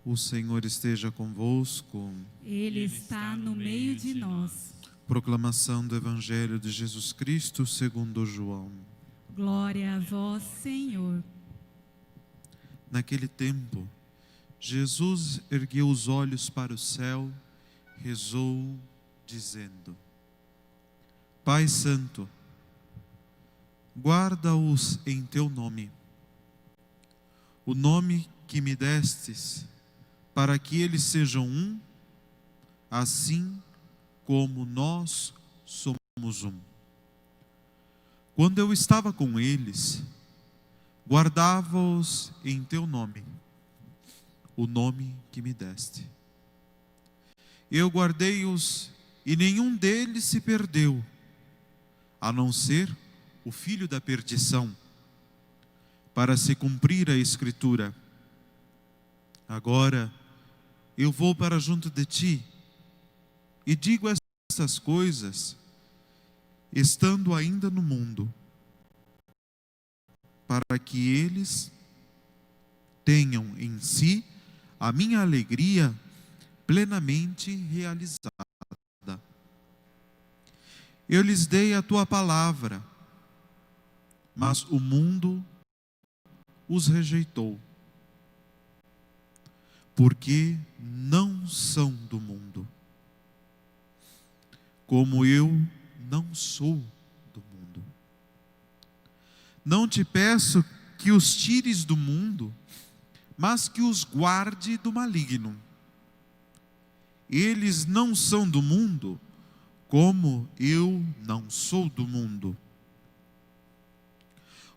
O Senhor esteja convosco. Ele está no meio de nós. Proclamação do Evangelho de Jesus Cristo segundo João. Glória a vós, Senhor. Naquele tempo, Jesus ergueu os olhos para o céu, rezou, dizendo: Pai Santo, guarda-os em teu nome, o nome que me destes, para que eles sejam um, assim como nós somos um. Quando eu estava com eles, guardava-os em teu nome, o nome que me deste. Eu guardei-os e nenhum deles se perdeu, a não ser o filho da perdição, para se cumprir a Escritura. Agora eu vou para junto de ti e digo essas coisas, estando ainda no mundo, para que eles tenham em si a minha alegria plenamente realizada. Eu lhes dei a tua palavra, mas o mundo os rejeitou, porque não são do mundo, como eu não sou do mundo. Não te peço que os tires do mundo, mas que os guarde do maligno. Eles não são do mundo, como eu não sou do mundo.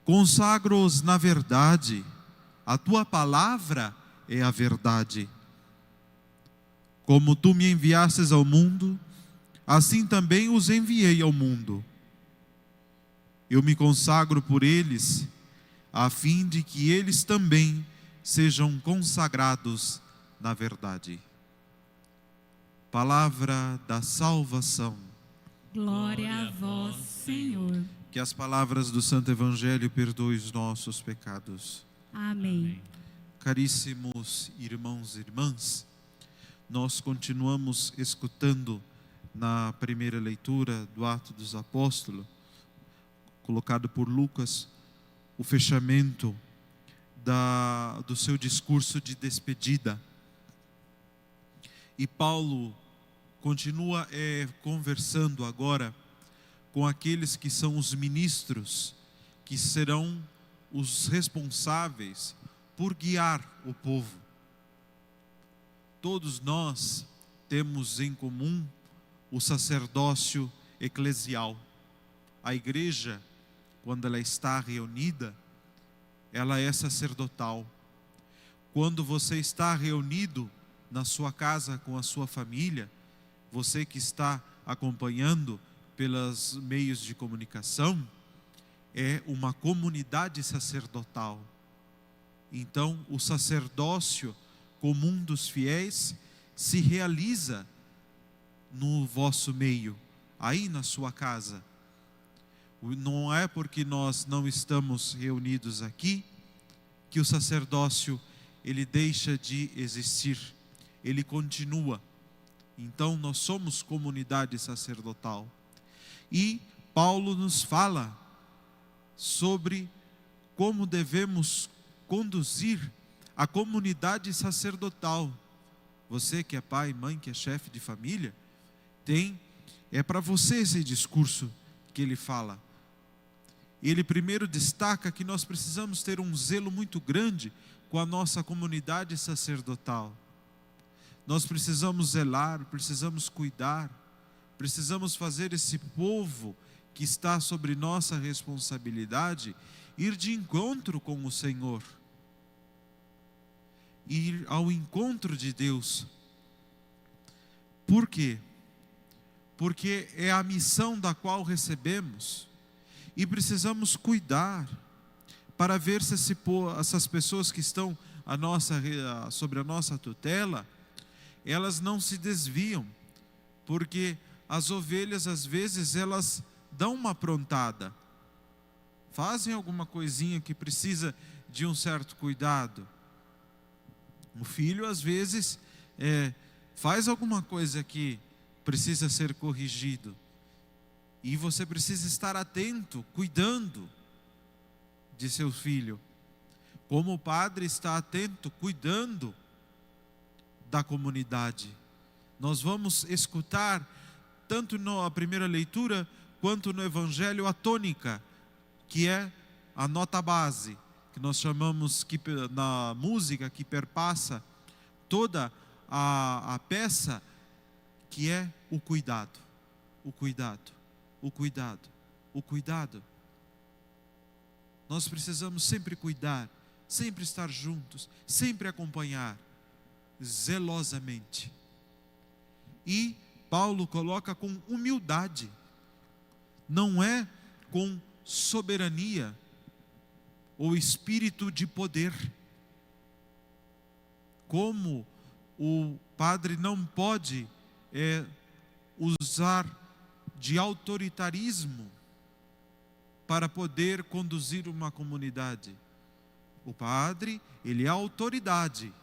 Consagro-os na verdade, a tua palavra é a verdade. Como tu me enviastes ao mundo, assim também os enviei ao mundo. Eu me consagro por eles, a fim de que eles também sejam consagrados na verdade. Palavra da salvação. Glória a vós, Senhor. Que as palavras do Santo Evangelho perdoem os nossos pecados. Amém. Caríssimos irmãos e irmãs, nós continuamos escutando na primeira leitura do Atos dos Apóstolos, colocado por Lucas, o fechamento do seu discurso de despedida. E Paulo continua conversando agora com aqueles que são os ministros, que serão os responsáveis por guiar o povo. Todos nós temos em comum o sacerdócio eclesial. A igreja, quando ela está reunida, ela é sacerdotal. Quando você está reunido na sua casa com a sua família, você que está acompanhando pelos meios de comunicação, é uma comunidade sacerdotal. Então, o sacerdócio comum dos fiéis se realiza no vosso meio, aí na sua casa. Não é porque nós não estamos reunidos aqui que o sacerdócio ele deixa de existir, ele continua. Então nós somos comunidade sacerdotal. E Paulo nos fala sobre como devemos conduzir a comunidade sacerdotal. Você que é pai, mãe, que é chefe de família, é para você esse discurso que ele fala. Ele primeiro destaca que nós precisamos ter um zelo muito grande com a nossa comunidade sacerdotal. Nós precisamos zelar, precisamos cuidar, precisamos fazer esse povo que está sobre nossa responsabilidade ir de encontro com o Senhor, ir ao encontro de Deus. Por quê? Porque é a missão da qual recebemos e precisamos cuidar para ver se essas pessoas que estão sobre a nossa tutela, elas não se desviam, porque as ovelhas às vezes elas dão uma aprontada, fazem alguma coisinha que precisa de um certo cuidado. O filho, às vezes, faz alguma coisa que precisa ser corrigido. E você precisa estar atento, cuidando de seu filho. Como o padre está atento, cuidando da comunidade. Nós vamos escutar, tanto na primeira leitura, quanto no Evangelho, a tônica, que é a nota base, que nós chamamos na música, que perpassa toda a peça, que é o cuidado, o cuidado, o cuidado, o cuidado. Nós precisamos sempre cuidar, sempre estar juntos, sempre acompanhar, zelosamente. E Paulo coloca com humildade, não é com soberania ou espírito de poder. Como o padre não pode usar de autoritarismo para poder conduzir uma comunidade. O padre, ele é autoridade,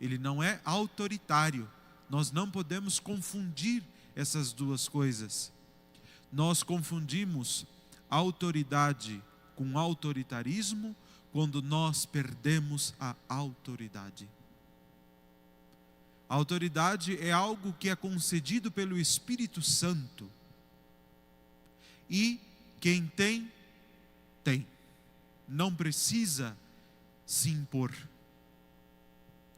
ele não é autoritário. Nós não podemos confundir essas duas coisas. Nós confundimos autoridade com autoritarismo quando nós perdemos a autoridade. A autoridade é algo que é concedido pelo Espírito Santo. E quem tem, tem. Não precisa se impor.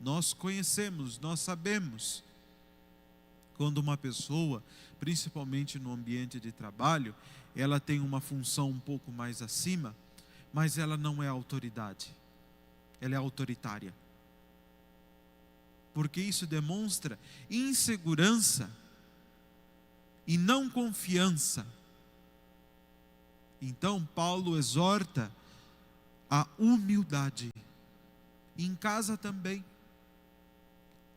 Nós conhecemos, nós sabemos quando uma pessoa, principalmente no ambiente de trabalho, ela tem uma função um pouco mais acima, mas ela não é autoridade, ela é autoritária. Porque isso demonstra insegurança e não confiança. Então Paulo exorta a humildade, em casa também,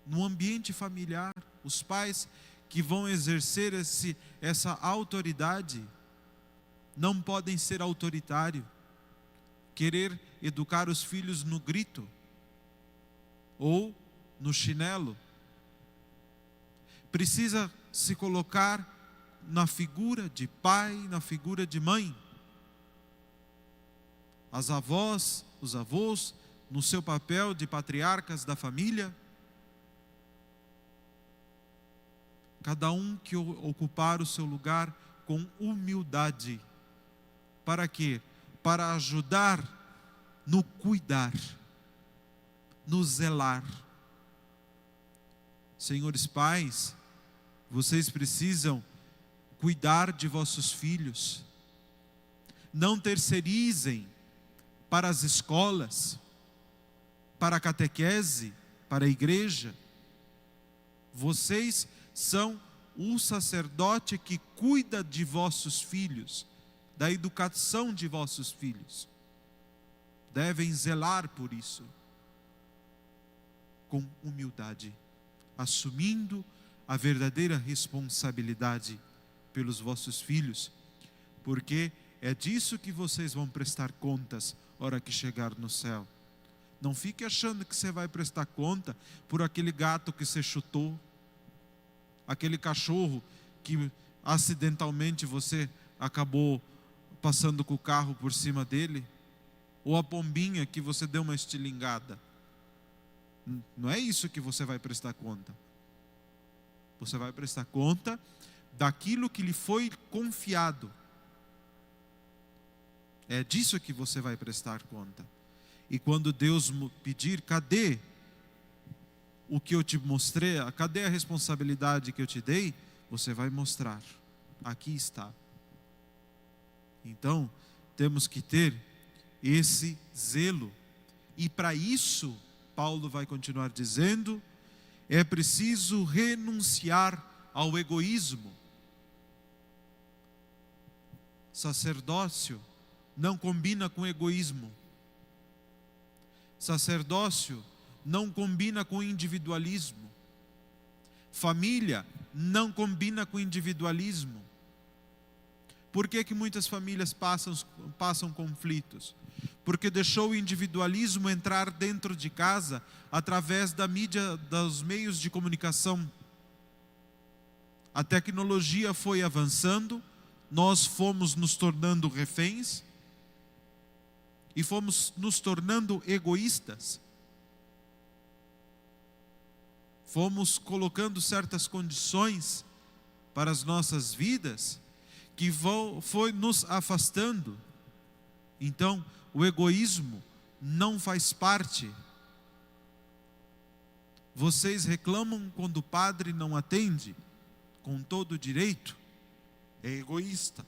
no ambiente familiar. Os pais que vão exercer essa autoridade não podem ser autoritários, querer educar os filhos no grito ou no chinelo. Precisa se colocar na figura de pai, na figura de mãe. As avós, os avós, no seu papel de patriarcas da família. Cada um que ocupar o seu lugar com humildade. Para quê? Para ajudar no cuidar, no zelar. Senhores pais, vocês precisam cuidar de vossos filhos. Não terceirizem para as escolas, para a catequese, para a igreja. Vocês são o sacerdote que cuida de vossos filhos, da educação de vossos filhos. Devem zelar por isso, com humildade, assumindo a verdadeira responsabilidade pelos vossos filhos, porque é disso que vocês vão prestar contas hora que chegar no céu. Não fique achando que você vai prestar conta por aquele gato que você chutou, aquele cachorro que acidentalmente você acabou passando com o carro por cima dele, ou a pombinha que você deu uma estilingada. Não é isso que você vai prestar conta. Você vai prestar conta daquilo que lhe foi confiado. É disso que você vai prestar conta. E quando Deus pedir, cadê o que eu te mostrei, cadê a responsabilidade que eu te dei? Você vai mostrar, aqui está. Então, temos que ter esse zelo. E para isso, Paulo vai continuar dizendo, é preciso renunciar ao egoísmo. Sacerdócio não combina com egoísmo. Sacerdócio não combina com individualismo. Família não combina com individualismo. Por que muitas famílias passam conflitos? porque deixou o individualismo entrar dentro de casa através da mídia, dos meios de comunicação. A tecnologia foi avançando, nós fomos nos tornando reféns e fomos nos tornando egoístas. Fomos colocando certas condições para as nossas vidas que foi nos afastando. Então, o egoísmo não faz parte. Vocês reclamam quando o padre não atende, com todo o direito, é egoísta.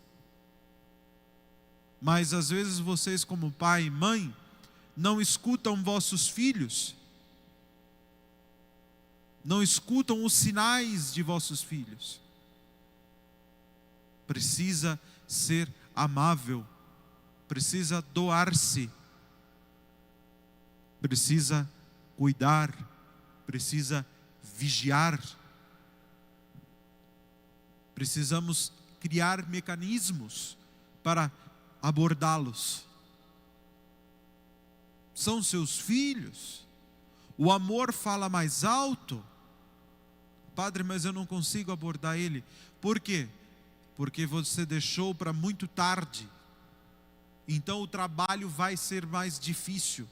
Mas às vezes vocês, como pai e mãe, não escutam vossos filhos, não escutam os sinais de vossos filhos. Precisa ser amável, precisa doar-se, precisa cuidar, precisa vigiar. Precisamos criar mecanismos para abordá-los. São seus filhos. O amor fala mais alto. Padre, mas eu não consigo abordar ele. Por quê? Porque você deixou para muito tarde. Então o trabalho vai ser mais difícil.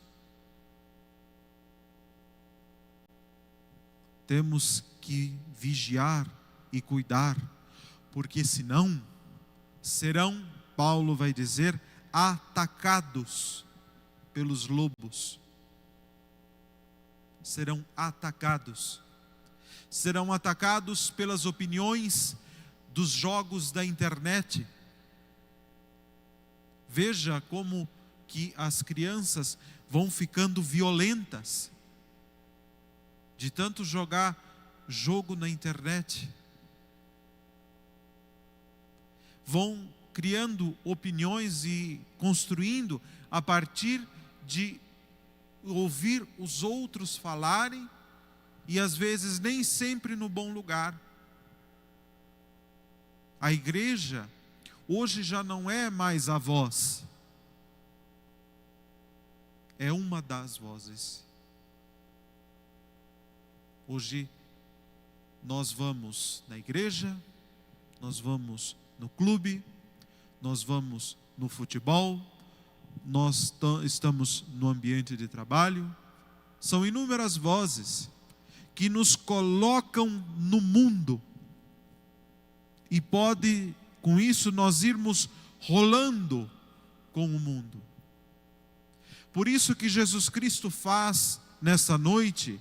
Temos que vigiar e cuidar, porque senão serão, Paulo vai dizer, atacados pelos lobos. Serão atacados. Serão atacados pelas opiniões dos jogos da internet. Veja como que as crianças vão ficando violentas de tanto jogar jogo na internet. Vão criando opiniões e construindo a partir de ouvir os outros falarem e às vezes nem sempre no bom lugar. A igreja hoje já não é mais a voz, é uma das vozes. Hoje nós vamos na igreja, nós vamos no clube, nós vamos no futebol, nós estamos no ambiente de trabalho. São inúmeras vozes que nos colocam no mundo e pode, com isso, nós irmos rolando com o mundo. Por isso que Jesus Cristo faz nessa noite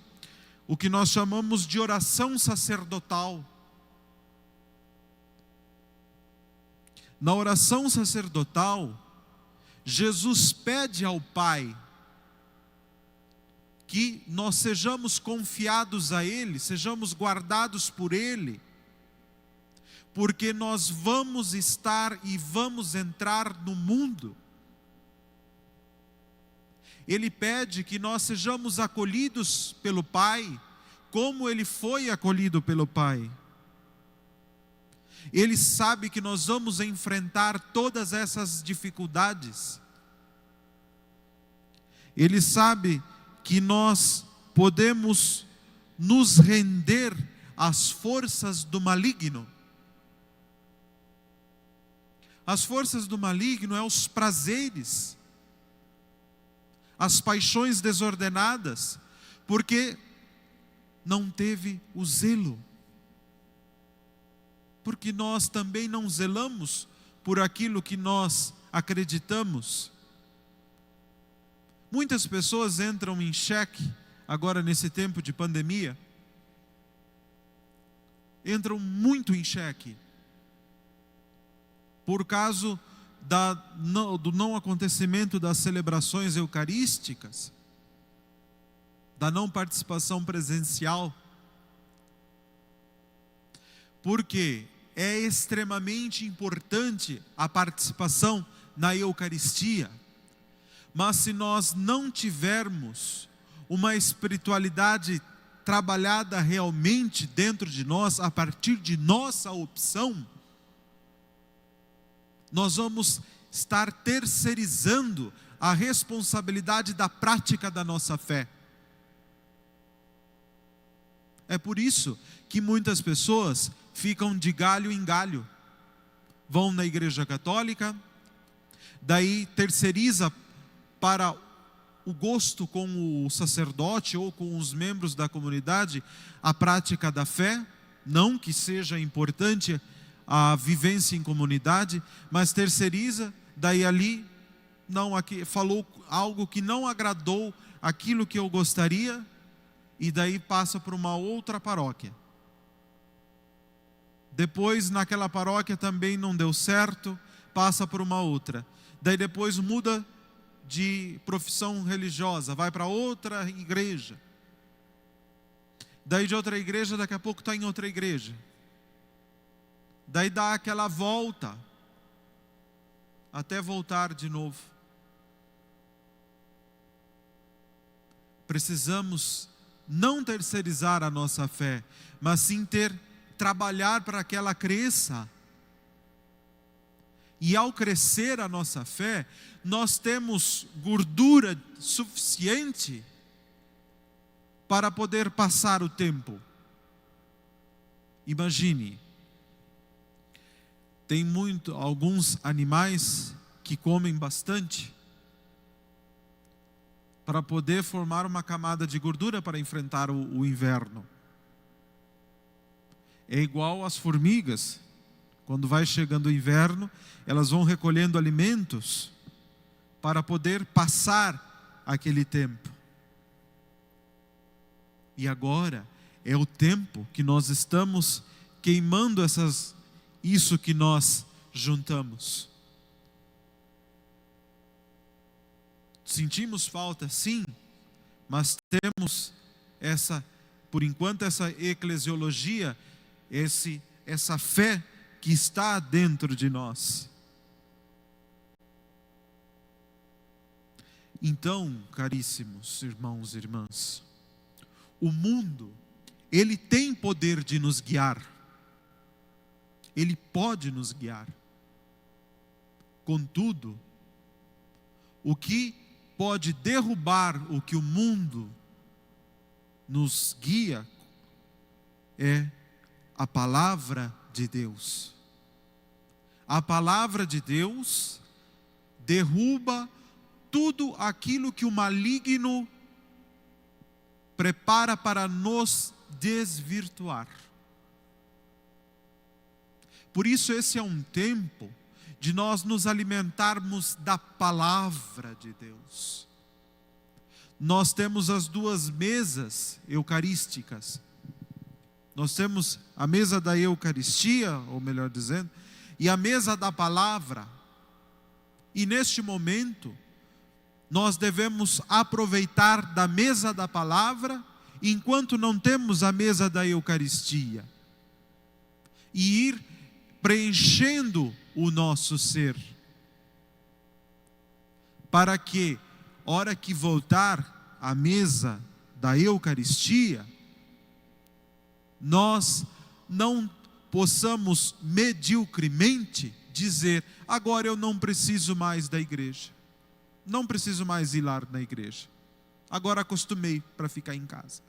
o que nós chamamos de oração sacerdotal. Na oração sacerdotal, Jesus pede ao Pai que nós sejamos confiados a Ele, sejamos guardados por Ele, porque nós vamos estar e vamos entrar no mundo. Ele pede que nós sejamos acolhidos pelo Pai, como Ele foi acolhido pelo Pai. Ele sabe que nós vamos enfrentar todas essas dificuldades. Ele sabe que nós podemos nos render às forças do maligno. As forças do maligno é os prazeres, as paixões desordenadas, porque não teve o zelo. Porque nós também não zelamos por aquilo que nós acreditamos. Muitas pessoas entram em xeque, agora nesse tempo de pandemia, entram muito em xeque, por causa do não acontecimento das celebrações eucarísticas, da não participação presencial, porque é extremamente importante a participação na Eucaristia, mas se nós não tivermos uma espiritualidade trabalhada realmente dentro de nós, a partir de nossa opção, nós vamos estar terceirizando a responsabilidade da prática da nossa fé. É por isso que muitas pessoas ficam de galho em galho. Vão na igreja católica, daí terceiriza para o gosto com o sacerdote ou com os membros da comunidade a prática da fé. Não que seja importante a vivência em comunidade, mas terceiriza, daí ali, não, aqui falou algo que não agradou aquilo que eu gostaria, e daí passa para uma outra paróquia. Depois naquela paróquia também não deu certo, passa por uma outra. Daí depois muda de profissão religiosa, vai para outra igreja. Daí de outra igreja, daqui a pouco está em outra igreja. Daí dá aquela volta, até voltar de novo. Precisamos não terceirizar a nossa fé, mas sim trabalhar para que ela cresça. E ao crescer a nossa fé, nós temos gordura suficiente para poder passar o tempo. Imagine, tem alguns animais que comem bastante para poder formar uma camada de gordura para enfrentar o inverno. É igual às formigas. Quando vai chegando o inverno, elas vão recolhendo alimentos para poder passar aquele tempo. E agora é o tempo que nós estamos queimando isso que nós juntamos. Sentimos falta, sim, mas temos por enquanto, essa eclesiologia, essa fé que está dentro de nós. Então, caríssimos irmãos e irmãs, o mundo, ele tem poder de nos guiar. Ele pode nos guiar. Contudo, o que pode derrubar o que o mundo nos guia é a palavra de Deus. A palavra de Deus derruba tudo aquilo que o maligno prepara para nos desvirtuar. Por isso esse é um tempo de nós nos alimentarmos da palavra de Deus. Nós temos as duas mesas eucarísticas. Nós temos a mesa da Eucaristia, ou melhor dizendo, e a mesa da palavra. E neste momento, nós devemos aproveitar da mesa da palavra, enquanto não temos a mesa da Eucaristia, e ir preenchendo o nosso ser, para que, hora que voltar à mesa da Eucaristia, nós não possamos mediocremente dizer: agora eu não preciso mais da igreja, não preciso mais ir lá na igreja, agora acostumei para ficar em casa.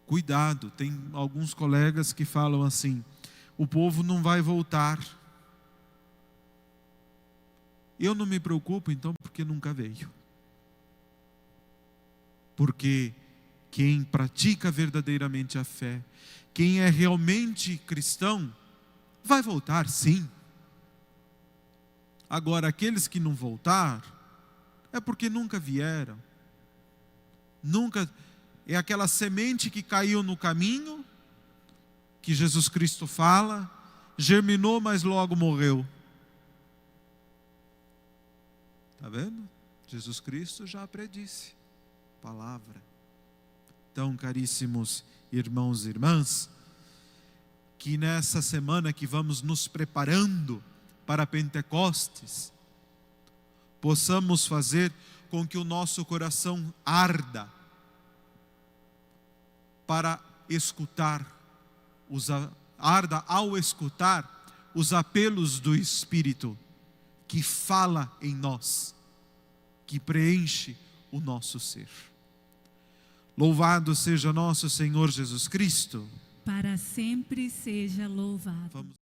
Cuidado, tem alguns colegas que falam assim: o povo não vai voltar. Eu não me preocupo então, porque nunca veio. Porque quem pratica verdadeiramente a fé, quem é realmente cristão, vai voltar sim. Agora, aqueles que não voltar, é porque nunca vieram. Nunca, é aquela semente que caiu no caminho, que Jesus Cristo fala, germinou, mas logo morreu. Está vendo? Jesus Cristo já predisse. Palavra. Então, caríssimos irmãos e irmãs, que nessa semana que vamos nos preparando para Pentecostes, possamos fazer com que o nosso coração arda para escutar, arda ao escutar os apelos do Espírito, que fala em nós, que preenche o nosso ser. Louvado seja nosso Senhor Jesus Cristo. Para sempre seja louvado. Vamos